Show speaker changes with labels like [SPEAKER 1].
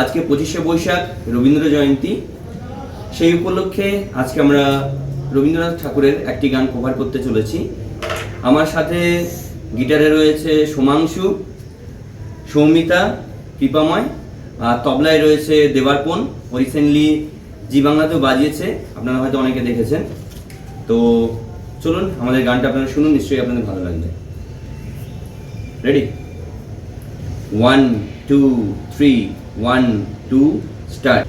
[SPEAKER 1] আজকে 25শে বৈশাখ রবীন্দ্র জয়ন্তী। সেই উপলক্ষে আজকে আমরা রবীন্দ্রনাথ ঠাকুরের একটি গান কভার করতে চলেছি। আমার সাথে গিটারে রয়েছে সোমাংশু, সৌমিতা, কৃপাময়, আর তবলায় রয়েছে দেবার্পণ। রিসেন্টলি জি বাংলাতেও বাজিয়েছে, আপনারা হয়তো অনেকে দেখেছেন। তো চলুন আমাদের গানটা আপনারা শুনুন, নিশ্চয়ই আপনাদের ভালো লাগবে। রেডি? 1 2 3 1 2 স্টার্ট।